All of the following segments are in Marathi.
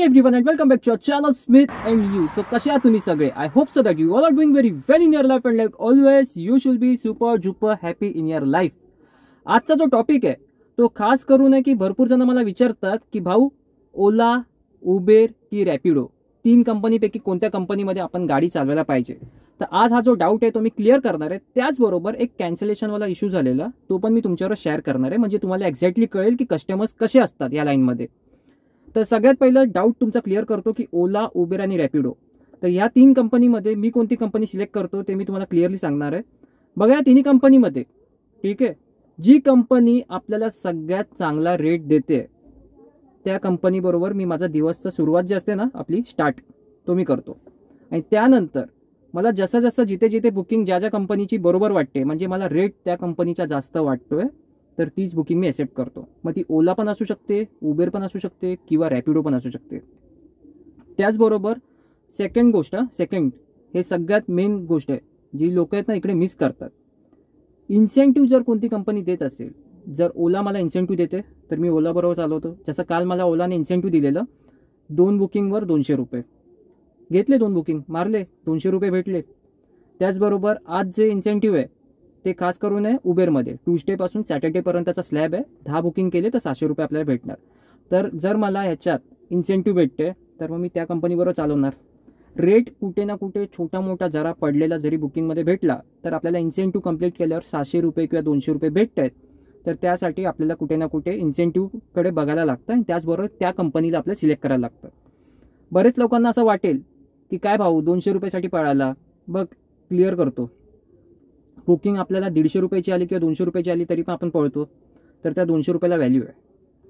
everyone and welcome back to our channel Smith and You. So कसे आहात तुम्ही सगळे? I hope so that you all are doing very well in your life and like always you should be super duper happy in your life. आजचा जो टॉपिक आहे तो खास करून आहे की भरपूर जण मला विचारतात की भाऊ ओला, उबेर की रॅपिडो तीन कंपनीपैकी कोणत्या कंपनीमध्ये आपण गाडी चालवायला पाहिजे. तर आज हा जो डाऊट आहे तो मी क्लिअर करणार आहे. त्याचबरोबर एक कॅन्सलेशनवाला इश्यू झालेला तो पण मी तुमच्यावर शेअर करणार आहे, म्हणजे तुम्हाला एक्झॅक्टली कळेल की कस्टमर्स कसे असतात या लाईनमध्ये. तर सगळ्यात पहिलं डाऊट तुमचा क्लिअर करतो की ओला, उबेर आणि रॅपिडो. तर ह्या तीन कंपनीमध्ये मी कोणती कंपनी सिलेक्ट करतो ते मी तुम्हाला क्लिअरली सांगणार आहे. बघा या तिन्ही कंपनीमध्ये ठीक आहे, जी कंपनी आपल्याला सगळ्यात चांगला रेट देते त्या कंपनीबरोबर मी माझा दिवसचा सुरुवात जी असते ना आपली स्टार्ट तो मी करतो. आणि त्यानंतर मला जसं जसं जिथे जिथे बुकिंग ज्या ज्या कंपनीची बरोबर वाटते, म्हणजे मला रेट त्या कंपनीचा जास्त वाटतोय, तर तीच बुकिंग मी ॲक्सेप्ट करतो. मग ती ओला पण असू शकते, उबेर पण असू शकते किंवा रॅपिडो पण असू शकते. त्याचबरोबर सेकंड हे सगळ्यात मेन गोष्ट आहे जी लोक आहेत ना इकडे मिस करतात. इन्सेंटिव्ह जर कोणती कंपनी देत असेल, जर ओला मला इन्सेंटिव्ह देते तर मी ओला बरोबर चालवतो. जसं काल मला ओलाने इन्सेंटिव्ह दिलेलं 2 बुकिंगवर 200 रुपये घेतले, 2 बुकिंग मारले, 200 रुपये भेटले. त्याचबरोबर आज जे इन्सेंटिव्ह आहे ते खास करून आहे उबेरमध्ये. ट्यूजडेपासून सॅटर्डेपर्यंतचा स्लॅब आहे, 10 बुकिंग केले तर 700 रुपये आपल्याला भेटणार. तर जर मला ह्याच्यात इन्सेंटिव्ह भेटते तर मग मी त्या कंपनीबरोबर चालवणार. रेट कुठे ना कुठे छोटा मोठा जरा पडलेला जरी बुकिंगमध्ये भेटला तर आपल्याला इन्सेंटिव्ह कंप्लीट केल्यावर 700 रुपये किंवा 200 रुपये भेटत आहेत. तर त्यासाठी आपल्याला कुठे ना कुठे इन्सेंटिव्हकडे बघायला लागतं आणि त्याचबरोबर त्या कंपनीला आपल्याला सिलेक्ट करायला लागतं. बरेच लोकांना असं वाटेल की काय भाऊ 200 रुपयासाठी पळाला. बघ क्लिअर करतो, बुकिंग आपल्याला 150 रुपयाची आली किंवा 200 रुपयाची आली तरी पण आपण पळतो, तर त्या 200 रुपयाला व्हॅल्यू आहे.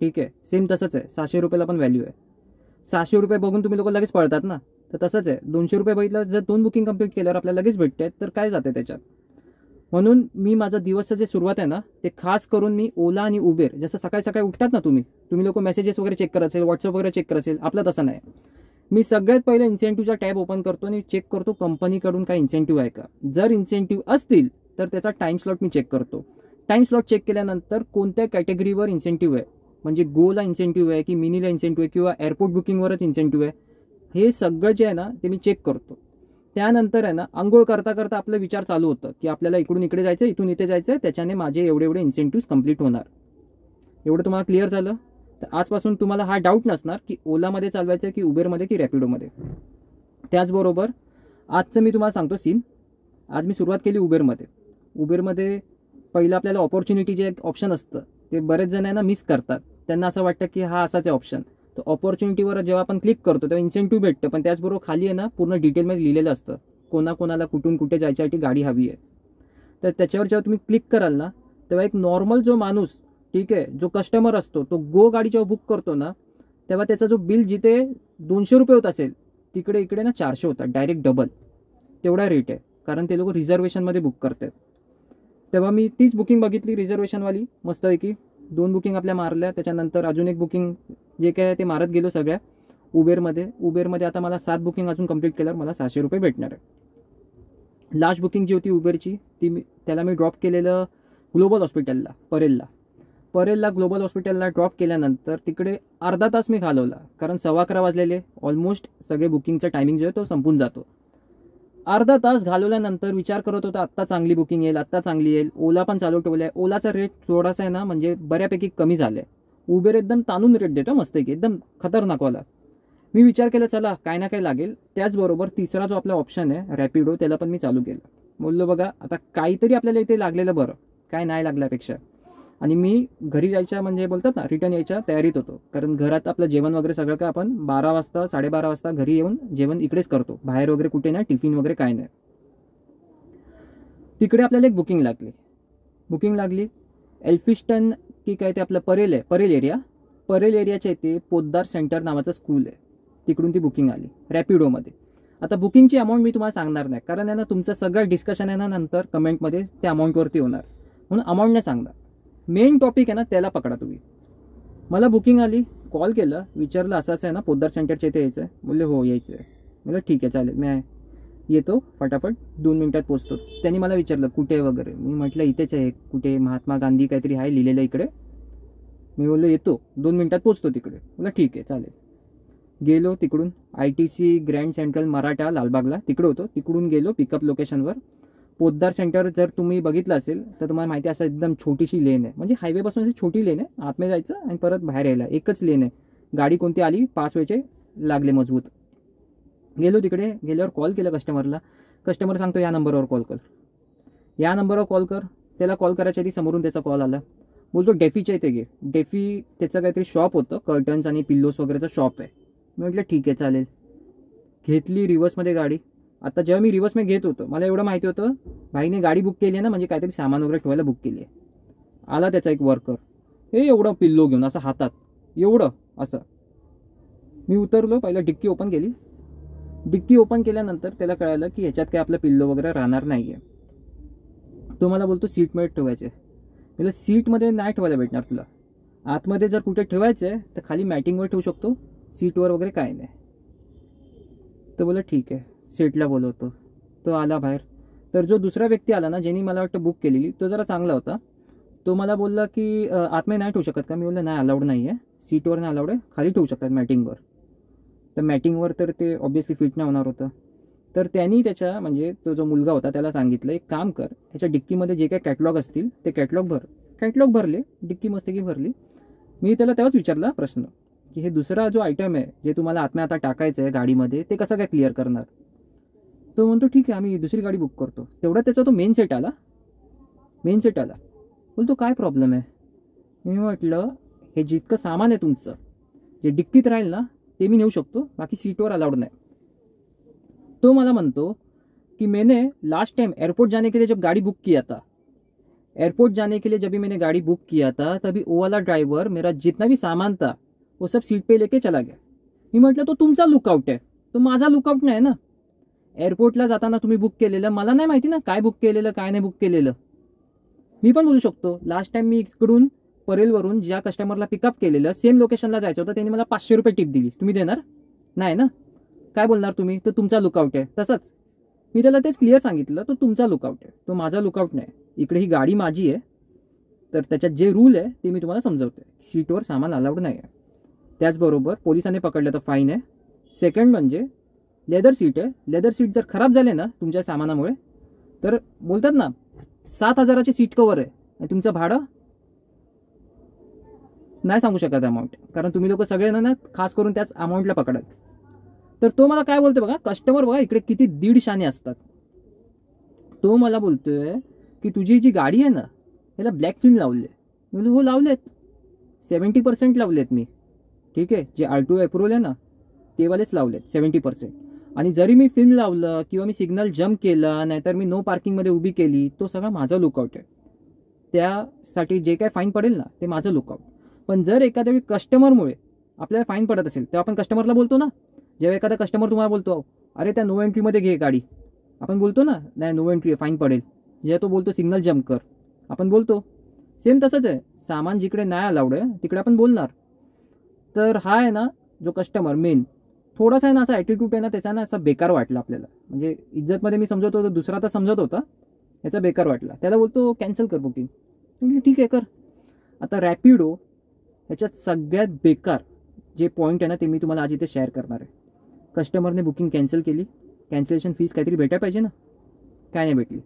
ठीक आहे, सेम तसंच आहे 700 रुपयाला पण व्हॅल्यू आहे. 700 रुपये बघून तुम्ही लोक लगेच पळतात ना, तर तसंच आहे 200 रुपये बघितलं जर 2 बुकिंग कंप्लीट केल्यावर आपल्याला लगेच भेटते तर काय जाते त्याच्यात. म्हणून मी माझा दिवसचं जे सुरुवात आहे ना ते खास करून मी ओला आणि उबेर, जसं सकाळी सकाळी उठतात ना तुम्ही लोक मेसेजेस वगैरे चेक करत असेल, व्हॉट्सअप वगैरे चेक करत असेल, आपलं तसं नाही. मी सगळ्यात पहिलं इन्सेंटिव्हचा टॅब ओपन करतो आणि चेक करतो कंपनीकडून काय इन्सेंटिव्ह आहे का. जर इन्सेंटिव्ह असतील तर त्याचा टाईम स्लॉट मी चेक करतो. टाईम स्लॉट चेक केल्यानंतर कोणत्या कॅटेगरीवर इन्सेंटिव्ह आहे, म्हणजे गोला इन्सेंटिव्ह आहे की मिनीला इन्सेंटिव्ह आहे किंवा एअरपोर्ट बुकिंगवरच इन्सेंटिव्ह आहे, हे सगळं जे आहे ना ते मी चेक करतो. त्यानंतर आहे ना आंघोळ करता करता आपलं विचार चालू होतं की आपल्याला इकडून इकडे जायचं, इथून इथे जायचं, त्याच्याने माझे एवढे एवढे इन्सेंटिव्ह कंप्लीट होणार. एवढं तुम्हाला क्लिअर झालं तर आजपासून तुम्हाला हा डाऊट नसणार की ओलामध्ये चालवायचं की उबेरमध्ये की रॅपिडोमध्ये. त्याचबरोबर आजचं मी तुम्हाला सांगतो सीन. आज मी सुरुवात केली उबेरमध्ये. उबेरमध्ये पहिलं आपल्याला ऑपॉर्च्युनिटी जे ऑप्शन असतं ते बरेच जण आहे ना मिस करतात. त्यांना असं वाटतं की हा असाच आहे ऑप्शन. तर ऑपॉर्च्युनिटीवर जेव्हा आपण क्लिक करतो तेव्हा इन्सेंटिव्ह भेटतं, पण त्याचबरोबर खाली आहे ना पूर्ण डिटेलमध्ये लिहिलेलं असतं कोणाकोणाला कुठून कुठे जायच्यासाठी गाडी हवी आहे. तर त्याच्यावर जेव्हा तुम्ही क्लिक कराल ना तेव्हा एक नॉर्मल जो माणूस, ठीक आहे, जो कस्टमर असतो तो गो गाडी जेव्हा बुक करतो ना तेव्हा त्याचा जो बिल जिथे 200 रुपये होत असेल तिकडे इकडे ना 400 होतात, डायरेक्ट डबल तेवढा रेट आहे, कारण ते लोक रिझर्वेशनमध्ये बुक करतात. तेव्हा मी तीच बुकिंग बघितली रिझर्वेशनवाली, मस्तपैकी 2 बुकिंग आपल्या मारल्या. त्याच्यानंतर अजून एक बुकिंग जे काय ते मारत गेलो सगळ्या उबेरमध्ये आता मला 7 बुकिंग अजून कंप्लीट केल्यावर मला 700 रुपये भेटणार आहे. लास्ट बुकिंग जी होती उबेरची त्याला मी ड्रॉप केलेलं ग्लोबल हॉस्पिटलला, परेलला ग्लोबल हॉस्पिटलला ड्रॉप केल्यानंतर तिकडे अर्धा तास मी घालवला, कारण 11:15 वाजलेले. ऑलमोस्ट सगळे बुकिंगचा टायमिंग जो आहे तो संपून जातो. अर्धा तास घालवल्यानंतर विचार करत होता आत्ता चांगली बुकिंग येईल, आत्ता चांगली येईल. ओला पण चालू ठेवलं आहे. ओलाचा रेट थोडासा आहे ना म्हणजे बऱ्यापैकी कमी झाला आहे. उबेर एकदम ताणून रेट देतो मस्तपैकी, एकदम खतरनाकवाला. मी विचार केला चला काय ना काय लागेल. त्याचबरोबर तिसरा जो आपला ऑप्शन आहे रॅपिडो, त्याला पण मी चालू केलं. बोललो बघा आता काहीतरी आपल्याला इथे लागलेलं बरं, काय नाही लागल्यापेक्षा. आणि मी घरी जायच्या म्हणजे बोलतात ना रिटर्न यायच्या तयारीत होतो, कारण घरात आपलं जेवण वगैरे सगळं काय आपण 12 वाजता 12:30 वाजता घरी येऊन जेवण इकडेच करतो, बाहेर वगैरे कुठे नाही, टिफिन वगैरे काय नाही. तिकडे आपल्याला एक बुकिंग लागली एल्फिस्टन की काय ते आपलं परेल एरियाच्या इथे पोद्दार सेंटर नावाचं स्कूल आहे, तिकडून ती बुकिंग आली रॅपिडोमध्ये. आता बुकिंगची अमाऊंट मी तुम्हाला सांगणार नाही, कारण आहे ना तुमचं सगळं डिस्कशन आहे ना नंतर कमेंटमध्ये त्या अमाऊंटवरती होणार, म्हणून अमाऊंट नाही सांगणार. मेन टॉपिक आहे ना त्याला पकडा तुम्ही. मला बुकिंग आली, कॉल केला, विचारलं असं आहे ना पोद्दार सेंटरच्या इथे यायचं आहे. बोलले हो यायचं आहे. म्हटलं ठीक आहे चालेल, मी येतो फटाफट 2 मिनिटात पोचतो. त्यांनी मला विचारलं कुठे वगैरे. मी म्हटलं इथेच आहे, कुठे महात्मा गांधी काहीतरी आहे लिहिलेलं इकडे. मी बोललो येतो 2 मिनिटात पोचतो तिकडे. बोला ठीक आहे चालेल. गेलो तिकडून ITC ग्रँड सेंट्रल मराठा लालबागला तिकडं होतो. तिकडून गेलो पिकअप लोकेशनवर. पोद्दार सेंटर जर तुम्ही बघितलं असेल तर तुम्हाला माहिती असं एकदम छोटीशी लेन आहे, म्हणजे हायवेपासून अशी छोटी लेन आहे. आतमध्ये जायचं आणि परत बाहेर यायला एकच लेन आहे. गाडी कोणती आली 5 वेळचे लागले मजबूत. गेलो तिकडे. गेल्यावर कॉल केला कस्टमरला. कस्टमर सांगतो या नंबरवर कॉल कर, या नंबरवर कॉल कर. त्याला कॉल करायच्या आधी समोरून त्याचा कॉल आला. बोलतो डेफीच्या इथे घे. डेफी त्याचं काहीतरी शॉप होतं, कर्टन्स आणि पिल्लोस वगैरेचं शॉप आहे. मी म्हटलं ठीक आहे चालेल. घेतली रिव्हर्समध्ये गाडी. आता जेव्हा मी रिव्हर्समध्ये घेत होतो मला एवढं माहिती होतं भाईने गाडी बुक केली आहे ना, म्हणजे काहीतरी सामान वगैरे ठेवायला बुक केली आहे. आला त्याचा एक वर्कर, हे एवढं पिल्लो घेऊन असं हातात एवढं असं. मी उतरलो. पहिलं डिक्की ओपन केली. डिक्की ओपन केल्यानंतर त्याला कळालं की ह्याच्यात काय आपलं पिल्लो वगैरे राहणार नाही आहे. तो मला बोलतो सीटमध्ये ठेवायचे. मला सीटमध्ये नाही ठेवायला भेटणार तुला. आतमध्ये जर कुठे ठेवायचं आहे तर खाली मॅटिंगवर ठेवू शकतो, सीटवर वगैरे काय नाही. तर बोला ठीक आहे. सीटला बोलवतो. तो आला बाहेर. तर जो दुसरा व्यक्ती आला ना, ज्यांनी मला वाटतं बुक केलेली, तो जरा चांगला होता. तो मला बोलला की आतमध्ये नाही ठेवू शकत का. मी बोललं नाही अलाउड नाही आहे, सीटवर नाही अलाउड आहे, खाली ठेवू शकतात मॅटिंगवर. तर मॅटिंगवर तर ते ऑब्व्हियसली फिट नाही होणार होतं. तर त्यांनी त्याच्या म्हणजे तो जो मुलगा होता त्याला सांगितलं एक काम कर, ह्याच्या डिक्कीमध्ये जे काही कॅटलॉग असतील ते कॅटलॉग भर. कॅटलॉग भरले, डिक्की मस्तकी भरली. मी त्याला तेव्हाच विचारला प्रश्न की हे दुसरा जो आयटम आहे जे तुम्हाला आतमध्ये आता टाकायचं आहे गाडीमध्ये ते कसं काय क्लिअर करणार. तो म्हणतो ठीक आहे आम्ही दुसरी गाडी बुक करतो. तेवढा त्याचा तो मेन सेट आला. बोलतो काय प्रॉब्लेम आहे. मी म्हटलं हे जितकं सामान आहे तुमचं जे डिक्कीत राहील ना ते मी नेऊ शकतो, बाकी सीटवर अलाउड नाही. तो मला म्हणतो कि मैंने लास्ट टाइम एयरपोर्ट जाने के लिए जब गाड़ी बुक किया था, एयरपोर्ट जाने के लिए जब भी मैंने गाड़ी बुक किया था तभी वो वाला ड्राइवर मेरा जितना भी सामान था वो सब सीट पे लेके चला गया. मी म्हटलं तो तुमचा लुकआउट आहे, तो माझा लुकआउट नाही ना. एअरपोर्टला जाताना तुम्ही बुक केलेलं मला नाही माहिती ना, काय बुक केलेलं काय नाही बुक केलेलं. मी पण बोलू शकतो लास्ट टाइम मी इकडून परेलवरून ज्या कस्टमरला पिकअप केलेलं सेम लोकेशनला जायचं होतं त्यांनी मला 500 रुपये टिप दिली, तुम्ही देणार नाही ना. काय बोलणार तुम्ही, तो तुमचा लुकआउट आहे. तसंच मी त्याला तेच क्लिअर सांगितलं, तो तुमचा लुकआउट आहे, तो माझा लुकआउट नाही. इकडे ही गाडी माझी आहे, तर त्याच्यात जे रूल आहे ते मी तुम्हाला समजवते. सीटवर सामान अलाउड नाही आहे. त्याचबरोबर पोलिसांनी पकडलं तर फाईन आहे. सेकंड म्हणजे लेदर सीट आहे. लेदर सीट जर खराब झाले ना तुमच्या सामानामुळे तर बोलतात ना 7,000ची सीट कवर आहे आणि तुमचं भाडं नाही सांगू शकत अमाऊंट, कारण तुम्ही लोक सगळे ना खास करून त्याच अमाऊंटला पकडत. तर तो मला काय बोलतोय बघा, कस्टमर बघा इकडे किती दीड शाने असतात. तो मला बोलतोय की तुझी जी गाडी आहे ना याला ब्लॅक फिल्म लावले. मी हो लावलेत, 70% लावलेत मी. ठीक आहे, जे R2 अप्रूव्हल आहे ना तेवालेच लावलेत 70%. आणि जरी मी फिल्म लावलं किंवा मी सिग्नल जम्प केला नाहीतर मी नो पार्किंगमध्ये उभी केली तो सगळा माझा लुकआउट आहे. त्यासाठी जे काय फाईन पडेल ना ते माझं लुकआउट. पण जर एखाद्या वेळी कस्टमरमुळे आपल्याला फाईन पडत असेल तेव्हा आपण कस्टमरला बोलतो ना. जेव्हा एखादा कस्टमर तुम्हाला बोलतो अरे त्या नो एंट्रीमध्ये घे गाडी, आपण बोलतो ना नाही नो एंट्री फाईन पडेल. जेव्हा तो बोलतो सिग्नल जम्प कर आपण बोलतो. सेम तसंच आहे, सामान जिकडे नाही अलाउड आहे तिकडे आपण बोलणार. तर हा आहे ना जो कस्टमर मेन थोडासा आहे ना असा ॲटिट्यूड आहे ना त्याचा ना असा बेकार वाटला आपल्याला. म्हणजे इज्जतमध्ये मी समजत होतो, दुसरा तर समजत होता, याचा बेकार वाटला. त्याला बोलतो कॅन्सल कर बुकिंग. म्हणजे ठीक आहे कर. आता रॅपिडो ह्याच्यात सगळ्यात बेकार जे पॉईंट आहे ना ते मी तुम्हाला आज इथे शेअर करणार आहे. कस्टमरने बुकिंग कॅन्सल केली, कॅन्सलेशन फीस काहीतरी भेटायला पाहिजे ना, काय नाही भेटली.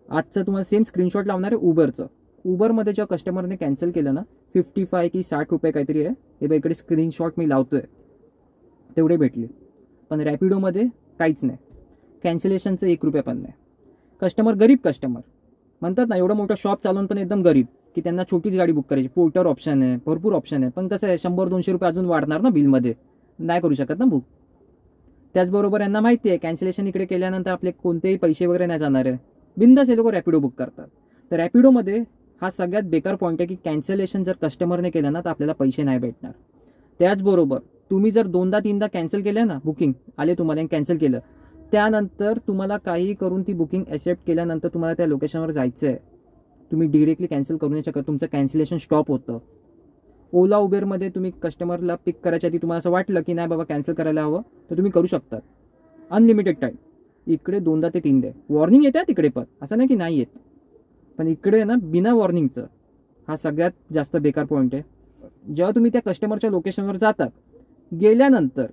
आजचं तुम्हाला सेम स्क्रीनशॉट लावणार आहे उबरचं. उबरमध्ये जेव्हा कस्टमरने कॅन्सल केलं ना 55 की 60 रुपये काहीतरी आहे, हे बघा इकडे स्क्रीनशॉट मी लावतोय, तेवढे भेटले. पण रॅपिडोमध्ये काहीच नाही, कॅन्सलेशनचं 1 रुपया पण नाही. कस्टमर गरीब कस्टमर म्हणतात ना, एवढं मोठं शॉप चालवून पण एकदम गरीब की त्यांना छोटीच गाडी बुक करायची. पोर्टर ऑप्शन आहे, भरपूर ऑप्शन आहे, पण कसं आहे 100-200 रुपये अजून वाढणार ना बिलमध्ये, नाही करू शकत ना बुक. त्याचबरोबर यांना माहिती आहे कॅन्सलेशन इकडे केल्यानंतर आपले कोणतेही पैसे वगैरे नाही जाणार आहे. बिंदास हे लोक रॅपिडो बुक करतात. तर रॅपिडोमध्ये हा सगळ्यात बेकार पॉईंट आहे की कॅन्सलेशन जर कस्टमरने केलं ना तर आपल्याला पैसे नाही भेटणार. त्याचबरोबर तुम्ही जर 2दा-3दा कॅन्सल केलं ना, बुकिंग आले तुम्हाला कॅन्सल केलं, त्यानंतर तुम्हाला काही करून ती बुकिंग ॲक्सेप्ट केल्यानंतर तुम्हाला त्या लोकेशनवर जायचं आहे, तुम्ही डिरेक्टली कॅन्सल करू नाही शकत, तुमचं कॅन्सलेशन स्टॉप होतं. ओला उबेरमध्ये तुम्ही कस्टमरला पिक करायच्या आधी तुम्हाला असं वाटलं की नाही बाबा कॅन्सल करायला हवं तर तुम्ही करू शकता, अनलिमिटेड टाईम. इकडे 2दा ते 3दा वॉर्निंग येते तिकडे, पण असं नाही की नाही येत, पण इकडे ना बिना वॉर्निंगचं हा सगळ्यात जास्त बेकार पॉईंट आहे. जेव्हा तुम्ही त्या कस्टमरच्या लोकेशनवर जातात गेल्यानंतर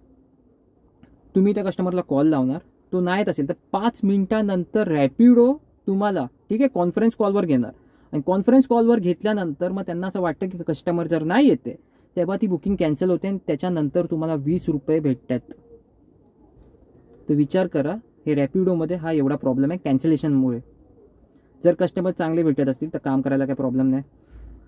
तुम्ही त्या कस्टमरला कॉल लावणार, तो नाही येत असेल तर 5 मिनिटानंतर रॅपिडो तुम्हाला ठीक आहे कॉन्फरन्स कॉलवर घेणार, आणि कॉन्फरन्स कॉलवर घेतल्यानंतर मग त्यांना असं वाटतं की कस्टमर जर नाही येते तेव्हा ती बुकिंग कॅन्सल होते आणि त्याच्यानंतर तुम्हाला 20 रुपये भेटतात. तर विचार करा, हे रॅपिडोमध्ये हा एवढा प्रॉब्लेम आहे कॅन्सलेशनमुळे. जर कस्टमर चांगले भेटत असतील तर काम करायला काही प्रॉब्लेम नाही.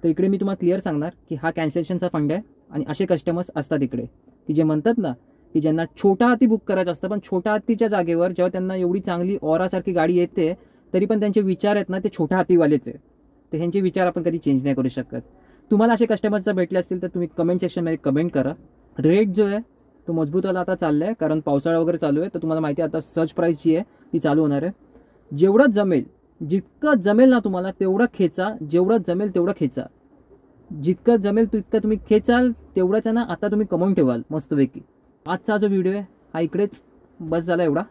तर इकडे मी तुम्हाला क्लिअर सांगणार की हा कॅन्सलेशनचा फंड आहे, आणि असे कस्टमर्स असतात इकडे की जे म्हणतात ना की ज्यांना छोटा हाती बुक करायचं असतं, पण छोटा हत्तीच्या जागेवर जेव्हा त्यांना एवढी चांगली ऑरासारखी गाडी येते तरी पण त्यांचे विचार आहेत ना ते छोट्या हातीवालेच आहे. तर ह्यांचे विचार आपण कधी चेंज नाही करू शकत. तुम्हाला असे कस्टमर्स जर भेटले असतील तर तुम्ही कमेंट सेक्शनमध्ये कमेंट करा. रेट जो आहे तो मजबूतवाला आता चालला आहे, कारण पावसाळा वगैरे चालू आहे. तर तुम्हाला माहिती आहे आता सर्च प्राईस जी आहे ती चालू होणार आहे. जेवढं जमेल, जितकं जमेल ना तुम्हाला तेवढं खेचा, जेवढं जमेल तेवढं खेचा, जितकं जमेल तितकं तुम्ही खेचाल, तेवढंच आहे ना आता तुम्ही कमवून ठेवाल मस्तपैकी. आजचा जो व्हिडिओ आहे हा इकडेच बस झाला एवढा.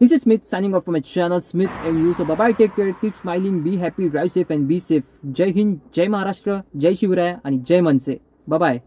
This is Smith signing off from my channel Smith and you. So bye, take care, keep smiling, be happy, drive safe and be safe. जय हिंद, जय महाराष्ट्र, जय शिवराय आणि जय मनसे. बाय.